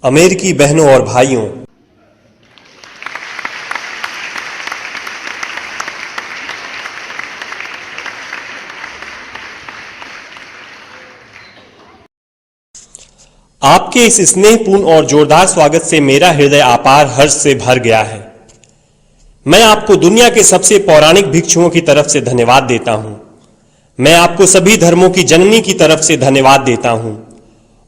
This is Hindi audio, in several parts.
अमेरिकी बहनों और भाइयों, आपके इस स्नेहपूर्ण और जोरदार स्वागत से मेरा हृदय अपार हर्ष से भर गया है। मैं आपको दुनिया के सबसे पौराणिक भिक्षुओं की तरफ से धन्यवाद देता हूं। मैं आपको सभी धर्मों की जननी की तरफ से धन्यवाद देता हूं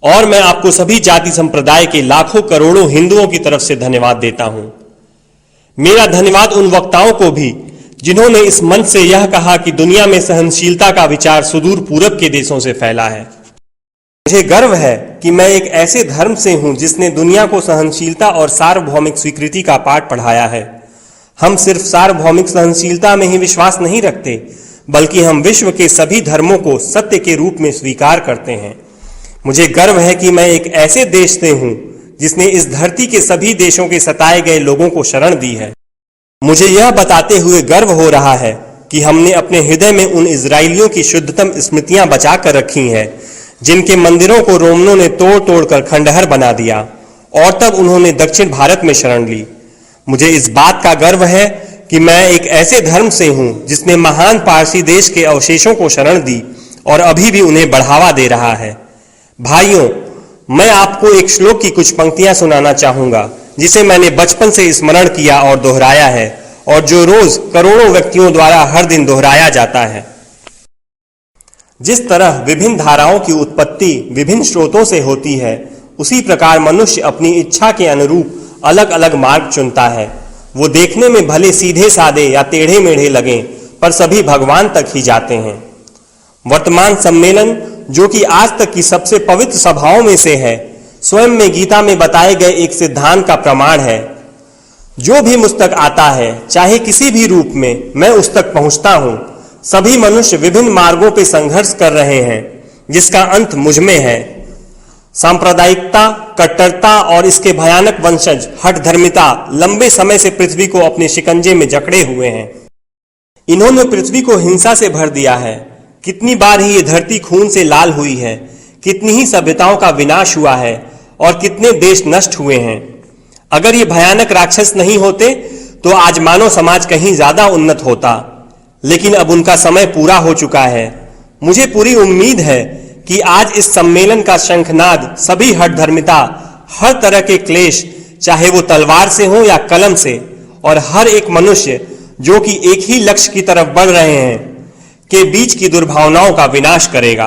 और मैं आपको सभी जाति संप्रदाय के लाखों करोड़ों हिंदुओं की तरफ से धन्यवाद देता हूं। मेरा धन्यवाद उन वक्ताओं को भी जिन्होंने इस मंच से यह कहा कि दुनिया में सहनशीलता का विचार सुदूर पूरब के देशों से फैला है। मुझे गर्व है कि मैं एक ऐसे धर्म से हूं जिसने दुनिया को सहनशीलता और सार्वभौमिक स्वीकृति का पाठ पढ़ाया है। हम सिर्फ सार्वभौमिक सहनशीलता में ही विश्वास नहीं रखते, बल्कि हम विश्व के सभी धर्मों को सत्य के रूप में स्वीकार करते हैं। मुझे गर्व है कि मैं एक ऐसे देश से हूं जिसने इस धरती के सभी देशों के सताए गए लोगों को शरण दी है। मुझे यह बताते हुए गर्व हो रहा है कि हमने अपने हृदय में उन इजरायलियों की शुद्धतम स्मृतियां बचा कर रखी हैं जिनके मंदिरों को रोमनों ने तोड़ तोड़कर खंडहर बना दिया और तब उन्होंने दक्षिण भारत में शरण ली। मुझे इस बात का गर्व है कि मैं एक ऐसे धर्म से हूं जिसने महान पारसी देश के अवशेषों को शरण दी और अभी भी उन्हें बढ़ावा दे रहा है। भाइयों, मैं आपको एक श्लोक की कुछ पंक्तियां सुनाना चाहूंगा जिसे मैंने बचपन से स्मरण किया और दोहराया है और जो रोज करोड़ों व्यक्तियों द्वारा हर दिन दोहराया जाता है। जिस तरह विभिन्न धाराओं की उत्पत्ति विभिन्न स्रोतों से होती है, उसी प्रकार मनुष्य अपनी इच्छा के अनुरूप अलग अलग मार्ग चुनता है। वो देखने में भले सीधे साधे या टेढ़े मेढ़े लगें, पर सभी भगवान तक ही जाते हैं। वर्तमान सम्मेलन, जो कि आज तक की सबसे पवित्र सभाओं में से है, स्वयं में गीता में बताए गए एक सिद्धांत का प्रमाण है। जो भी मुझ तक आता है, चाहे किसी भी रूप में, मैं उस तक पहुंचता हूं। सभी मनुष्य विभिन्न मार्गों पर संघर्ष कर रहे हैं, जिसका अंत मुझ में है। सांप्रदायिकता, कट्टरता और इसके भयानक वंशज हठ धर्मिता लंबे समय से पृथ्वी को अपने शिकंजे में जकड़े हुए हैं। इन्होंने पृथ्वी को हिंसा से भर दिया है। कितनी बार ही ये धरती खून से लाल हुई है, कितनी ही सभ्यताओं का विनाश हुआ है और कितने देश नष्ट हुए हैं। अगर ये भयानक राक्षस नहीं होते तो आज मानव समाज कहीं ज्यादा उन्नत होता, लेकिन अब उनका समय पूरा हो चुका है। मुझे पूरी उम्मीद है कि आज इस सम्मेलन का शंखनाद सभी हठ धर्मिता, हर तरह के क्लेश, चाहे वो तलवार से हो या कलम से, और हर एक मनुष्य जो कि एक ही लक्ष्य की तरफ बढ़ रहे हैं, के बीच की दुर्भावनाओं का विनाश करेगा।